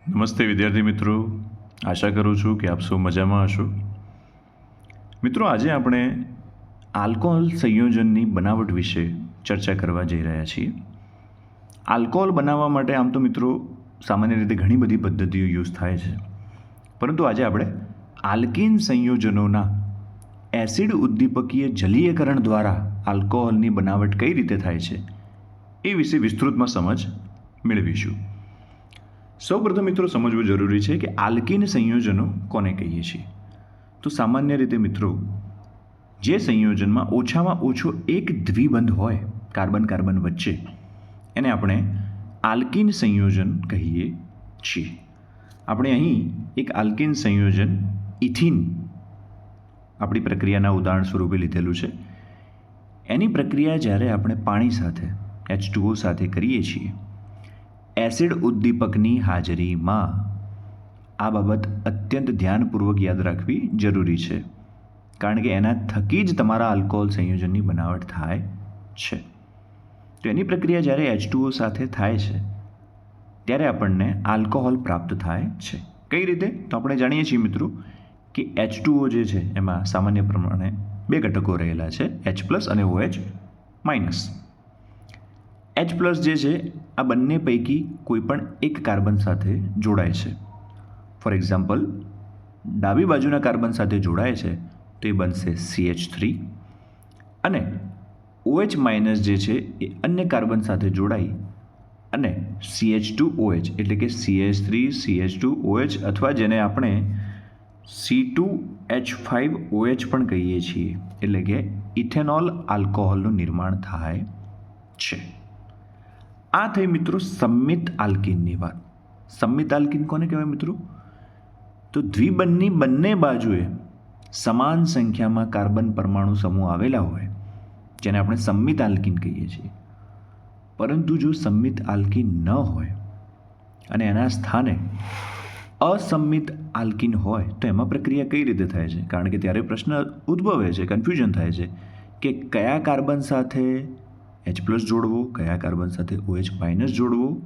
નમસ્તે વિદ્યાર્થી મિત્રો, આશા કરું છું કે આપ સૌ મજામાં હશો. મિત્રો, આજે આપણે આલ્કોહોલ સંયોજનની બનાવટ વિશે ચર્ચા કરવા જઈ રહ્યા છીએ. આલ્કોહોલ બનાવવા માટે આમ તો મિત્રો સામાન્ય રીતે ઘણી બધી પદ્ધતિઓ યુઝ થાય છે, પરંતુ આજે આપણે આલ્કીન સંયોજનોના એસિડ ઉદ્દીપકીય જલીયકરણ દ્વારા આલ્કોહોલની બનાવટ કઈ રીતે થાય છે એ વિશે વિસ્તૃતમાં સમજ મેળવીશું. સૌપ્રથમ મિત્રો સમજવું જરૂરી છે કે આલ્કીન સંયોજનો કોને કહીએ છીએ. તો સામાન્ય રીતે મિત્રો, જે સંયોજનમાં ઓછામાં ઓછો એક દ્વિબંધ હોય કાર્બન કાર્બન વચ્ચે, એને આપણે આલ્કીન સંયોજન કહીએ છીએ. આપણે અહીં એક આલ્કીન સંયોજન ઇથિન આપણી પ્રક્રિયાના ઉદાહરણ સ્વરૂપે લીધેલું છે. એની પ્રક્રિયા જ્યારે આપણે પાણી સાથે H2O સાથે કરીએ છીએ, એસિડ ઉદ્દીપકની હાજરીમાં, આ બાબત અત્યંત ધ્યાનપૂર્વક યાદ રાખવી જરૂરી છે, કારણ કે એના થકી જ તમારા આલ્કોહોલ સંયોજનની બનાવટ થાય છે. તો એની પ્રક્રિયા જ્યારે H2O સાથે થાય છે ત્યારે આપણને આલ્કોહોલ પ્રાપ્ત થાય છે. કઈ રીતે? તો આપણે જાણીએ છીએ મિત્રો કે H2O જે છે એમાં સામાન્ય પ્રમાણે બે ઘટકો રહેલા છે, H+ અને OH-. H+ જે છે આ બંને પૈકી કોઈ પણ એક કાર્બન સાથે જોડાય છે. ફોર એક્ઝામ્પલ, ડાબી બાજુના કાર્બન સાથે જોડાય છે તો એ બનશે CH3, અને OH- જે છે એ અન્ય કાર્બન સાથે જોડાઈ અને CH2OH એટલે કે CH3CH2OH અથવા જેને આપણે C2H5OH પણ કહીએ છીએ, એટલે કે ઇથેનોલ આલ્કોહોલનું નિર્માણ થાય છે. આ થઈ મિત્રો સંમિત આલ્કીનની વાત. સંમિત આલ્કીન કોને કહેવાય મિત્રો? તો દ્વિબંધની બંને બાજુએ સમાન સંખ્યામાં કાર્બન પરમાણુ સમૂહ આવેલા હોય, જેને આપણે સંમિત આલ્કીન કહીએ છીએ. પરંતુ જો સંમિત આલ્કીન ન હોય અને એના સ્થાને અસંમિત આલ્કીન હોય તો એમાં પ્રક્રિયા કઈ રીતે થાય છે? કારણ કે ત્યારે પ્રશ્ન ઉદ્ભવે છે, કન્ફ્યુઝન થાય છે કે કયા કાર્બન સાથે H+ જોડવો, કયા કાર્બન સાથે OH- જોડવો.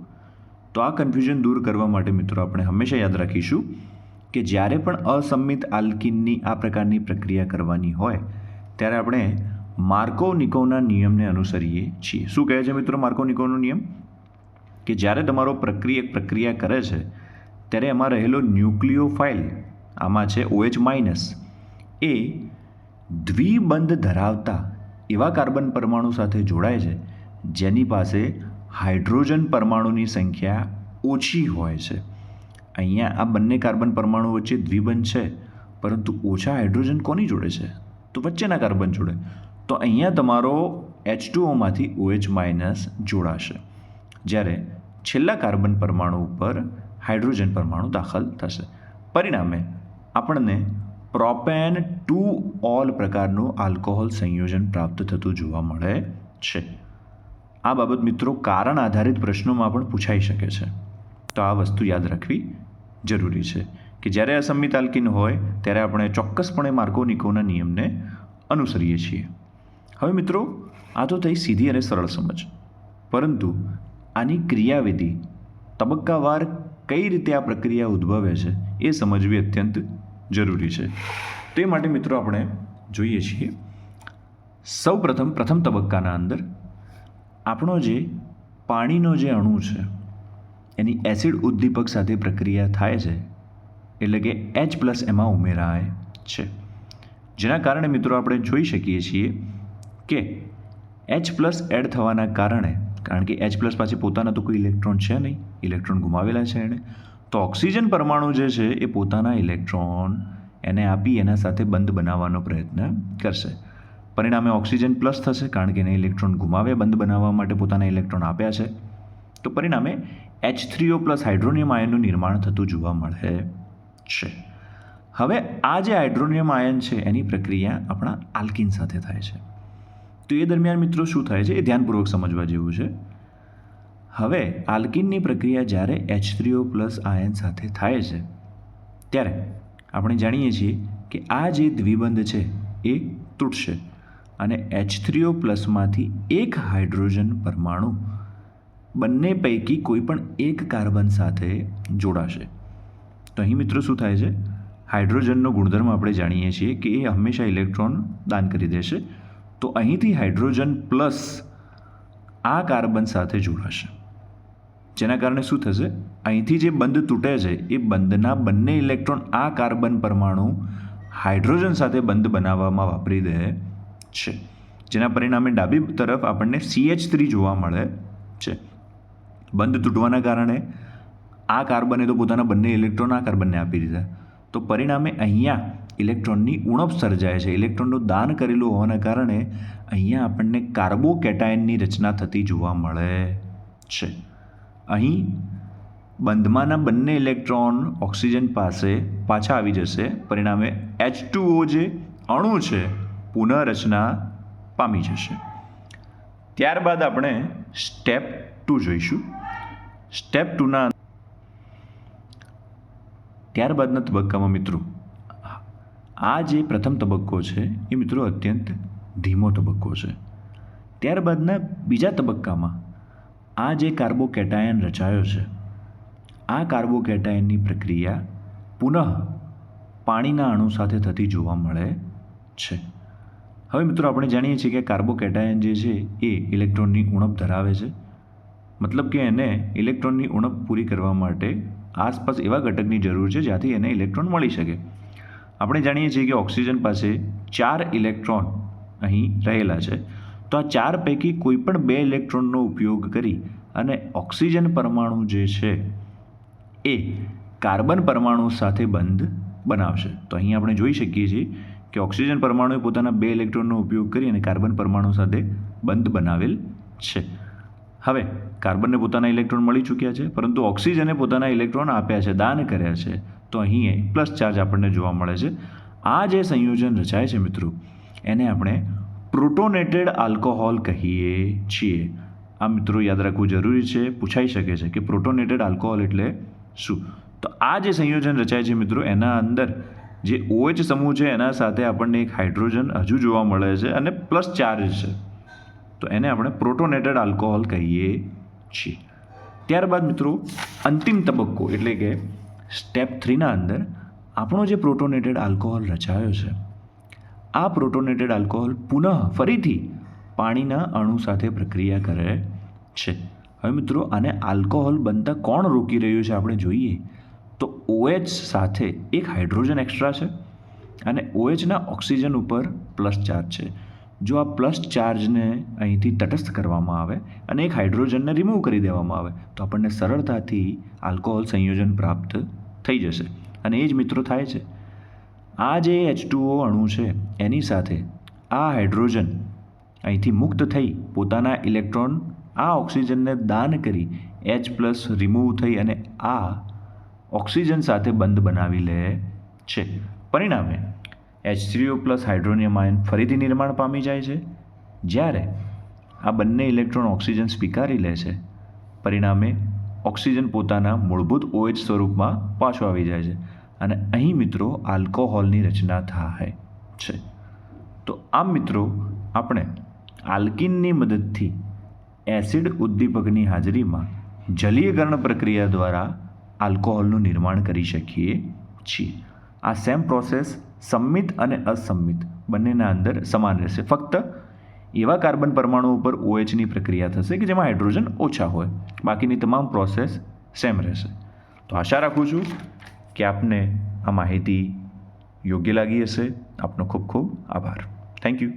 તો આ કન્ફ્યુઝન દૂર કરવા માટે મિત્રો આપણે હંમેશા યાદ રાખીશું કે જ્યારે પણ અસંમિત આલ્કીનની આ પ્રકારની પ્રક્રિયા કરવાની હોય ત્યારે આપણે માર્કોવ-નિકોવના નિયમને અનુસરીએ છીએ. શું કહે છે મિત્રો માર્કોવ-નિકોવનો નિયમ? કે જ્યારે તમારો પ્રક્રિયા કરે છે ત્યારે એમાં રહેલો ન્યુક્લિયોફાઇલ, આમાં છે OH-, એ દ્વિબંધ ધરાવતા એવા કાર્બન પરમાણુ સાથે જોડાય છે જેની પાસે હાઇડ્રોજન પરમાણુની સંખ્યા ઓછી હોય છે. અહીંયા આ બંને કાર્બન પરમાણુ વચ્ચે દ્વિબંધ છે, પરંતુ ઓછા હાઇડ્રોજન કોની જોડે છે? તો વચ્ચેના કાર્બન જોડે. તો અહીંયા તમારો H2Oમાંથી OH- જોડાશે, જ્યારે છેલ્લા કાર્બન પરમાણુ ઉપર હાઇડ્રોજન પરમાણુ દાખલ થશે. પરિણામે આપણને પ્રોપેન 2-ઓલ પ્રકારનું આલ્કોહોલ સંયોજન પ્રાપ્ત થતું જોવા મળે છે. આ બાબત મિત્રો કારણ આધારિત પ્રશ્નોમાં પણ પૂછાઈ શકે છે, તો આ વસ્તુ યાદ રાખવી જરૂરી છે કે જ્યારે અસંમિત આલ્કીન હોય ત્યારે આપણે ચોક્કસપણે માર્કોવ-નિકોવના નિયમને અનુસરીએ છીએ. હવે મિત્રો, આ તો થઈ સીધી અને સરળ સમજ, પરંતુ આની ક્રિયાવિધિ તબક્કાવાર કઈ રીતે આ પ્રક્રિયા ઉદ્ભવે છે એ સમજવી અત્યંત જરૂરી છે. તે માટે મિત્રો આપણે જોઈએ છીએ, પ્રથમ તબક્કાના અંદર આપણો જે પાણીનો જે અણુ છે એની એસિડ ઉદ્દીપક સાથે પ્રક્રિયા થાય છે, એટલે કે H+ એમાં ઉમેરાય છે, જેના કારણે મિત્રો આપણે જોઈ શકીએ છીએ કે H+ એડ થવાના કારણે, કારણ કે H+ પાસે પોતાના તો કોઈ ઇલેક્ટ્રોન છે નહીં, ઇલેક્ટ્રોન ગુમાવેલા છે એણે, તો ઓક્સિજન પરમાણુ જે છે એ પોતાના ઇલેક્ટ્રોન એને આપી એના સાથે બંધ બનાવવાનો પ્રયત્ન કરશે. પરિણામે ઓક્સિજન પ્લસ થશે, કારણ કે એને ઇલેક્ટ્રોન ગુમાવ્યા બંધ બનાવવા માટે પોતાના ઇલેક્ટ્રોન આપ્યા છે. તો પરિણામે H3O+ હાઇડ્રોનિયમ આયનનું નિર્માણ થતું જોવા મળે છે. હવે આ જે હાઇડ્રોનિયમ આયન છે એની પ્રક્રિયા આપણા આલ્કીન સાથે થાય છે. તો એ દરમિયાન મિત્રો શું થાય છે એ ધ્યાનપૂર્વક સમજવા જેવું છે. હવે આલ્કીનની પ્રક્રિયા જ્યારે H3O+ આયન સાથે થાય છે ત્યારે આપણે જાણીએ છીએ કે આ જે દ્વિબંધ છે એ તૂટશે અને H3O+ માંથી એક હાઇડ્રોજન પરમાણુ બંને પૈકી કોઈ પણ એક કાર્બન સાથે જોડાશે. તો અહીં મિત્રો શું થાય છે, હાઇડ્રોજનનો ગુણધર્મ આપણે જાણીએ છીએ કે એ હંમેશા ઇલેક્ટ્રોન દાન કરી દેશે. તો અહીંથી હાઇડ્રોજન પ્લસ આ કાર્બન સાથે જોડાશે, જેના કારણે શું થશે, અહીંથી જે બંધ તૂટે છે એ બંધના બંને ઇલેક્ટ્રોન આ કાર્બન પરમાણુ હાઇડ્રોજન સાથે બંધ બનાવવામાં વાપરી દે છે, જેના પરિણામે ડાબી તરફ આપણને CH3 જોવા મળે છે. બંધ તૂટવાના કારણે આ કાર્બને તો પોતાના બંને ઇલેક્ટ્રોન આ કાર્બનને આપી દીધા, તો પરિણામે અહીંયા ઇલેક્ટ્રોનની ઉણપ સર્જાય છે. ઇલેક્ટ્રોનનું દાન કરેલું હોવાના કારણે અહીંયા આપણને કાર્બોકેટાયનની રચના થતી જોવા મળે છે. અહીં બંધમાંના બંને ઇલેક્ટ્રોન ઓક્સિજન પાસે પાછા આવી જશે, પરિણામે H2O જે અણુ છે પુનઃરચના પામી જશે. ત્યારબાદ આપણે સ્ટેપ 2 જોઈશું. સ્ટેપ 2ના ત્યારબાદના તબક્કામાં મિત્રો આ જે પ્રથમ તબક્કો છે એ મિત્રો અત્યંત ધીમો તબક્કો છે. ત્યારબાદના બીજા તબક્કામાં આ જે કાર્બોકેટાયન રચાયો છે, આ કાર્બોકેટાયનની પ્રક્રિયા પુનઃ પાણીના અણુ સાથે થતી જોવા મળે છે. હવે મિત્રો આપણે જાણીએ છીએ કે કાર્બોકેટાયન જે છે એ ઇલેક્ટ્રોનની ઉણપ ધરાવે છે, મતલબ કે એને ઇલેક્ટ્રોનની ઉણપ પૂરી કરવા માટે આસપાસ એવા ઘટકની જરૂર છે જ્યાંથી એને ઇલેક્ટ્રોન મળી શકે. આપણે જાણીએ છીએ કે ઓક્સિજન પાસે 4 ઇલેક્ટ્રોન અહીં રહેલા છે, તો આ 4 પૈકી કોઈ પણ 2 ઇલેક્ટ્રોનનો ઉપયોગ કરી અને ઓક્સિજન પરમાણુ જે છે એ કાર્બન પરમાણુ સાથે બંધ બનાવશે. તો અહીં આપણે જોઈ શકીએ છીએ કે ઓક્સિજન પરમાણુએ પોતાના 2 ઇલેક્ટ્રોનનો ઉપયોગ કરી અને કાર્બન પરમાણુ સાથે બંધ બનાવેલ છે. હવે કાર્બનને પોતાના ઇલેક્ટ્રોન મળી ચૂક્યા છે, પરંતુ ઓક્સિજને પોતાના ઇલેક્ટ્રોન આપ્યા છે, દાન કર્યા છે, તો અહીં પ્લસ ચાર્જ આપણને જોવા મળે છે. આ જે સંયોજન રચાય છે મિત્રો, એને આપણે પ્રોટોનેટેડ આલ્કોહોલ કહીએ છીએ. આ મિત્રો યાદ રાખવું જરૂરી છે, પૂછાઈ શકે છે કે પ્રોટોનેટેડ આલ્કોહોલ એટલે શું. તો આ જે સંયોજન રચાય છે મિત્રો, એના અંદર જે OH સમૂહ છે એના સાથે આપણને એક હાઇડ્રોજન હજુ જોવા મળે છે અને પ્લસ ચાર્જ છે, તો એને આપણે પ્રોટોનેટેડ આલ્કોહોલ કહીએ છીએ. ત્યારબાદ મિત્રો અંતિમ તબક્કો એટલે કે સ્ટેપ 3ના અંદર આપણો જે પ્રોટોનેટેડ આલ્કોહોલ રચાયો છે, આ પ્રોટોનેટેડ આલ્કોહોલ પુનઃ ફરીથી પાણીના અણુ સાથે પ્રક્રિયા કરે છે. હવે મિત્રો આને આલ્કોહોલ બનતા કોણ રોકી રહ્યું છે આપણે જોઈએ તો OH સાથે એક હાઇડ્રોજન એક્સ્ટ્રા છે અને OHના ઓક્સિજન ઉપર પ્લસ ચાર્જ છે. જો આ પ્લસ ચાર્જને અહીંથી તટસ્થ કરવામાં આવે અને એક હાઇડ્રોજનને રિમૂવ કરી દેવામાં આવે તો આપણને સરળતાથી આલ્કોહોલ સંયોજન પ્રાપ્ત થઈ જશે. અને એ જ મિત્રો થાય છે. આ જે H2O અણુ છે એની સાથે આ હાઇડ્રોજન અહીંથી મુક્ત થઈ પોતાના ઇલેક્ટ્રોન આ ઓક્સિજનને દાન કરી H+ રિમૂવ થઈ અને આ ઓક્સિજન સાથે બંધ બનાવી લે છે. પરિણામે H3O+ હાઇડ્રોનિયમ આયન ફરીથી નિર્માણ પામી જાય છે. જ્યારે આ બંને ઇલેક્ટ્રોન ઓક્સિજન સ્વીકારી લે છે, પરિણામે ઓક્સિજન પોતાના મૂળભૂત OH સ્વરૂપમાં પાછો આવી જાય છે અને અહીં મિત્રો આલ્કોહોલની રચના થાય છે. તો આમ મિત્રો આપણે આલ્કિનની મદદથી એસિડ ઉદ્દીપકની હાજરીમાં જલીયકરણ પ્રક્રિયા દ્વારા આલ્કોહોલનું નિર્માણ કરી શકીએ છીએ. આ સેમ પ્રોસેસ સંમિત અને અસંમિત બંનેના અંદર સમાન રહેશે. ફક્ત એવા કાર્બન પરમાણુ ઉપર OHની પ્રક્રિયા થશે કે જેમાં હાઇડ્રોજન ઓછા હોય, બાકીની તમામ પ્રોસેસ સેમ રહેશે. તો આશા રાખું છું કે આપને આ માહિતી યોગ્ય લાગી હશે. આપનો ખૂબ ખૂબ આભાર. Thank you.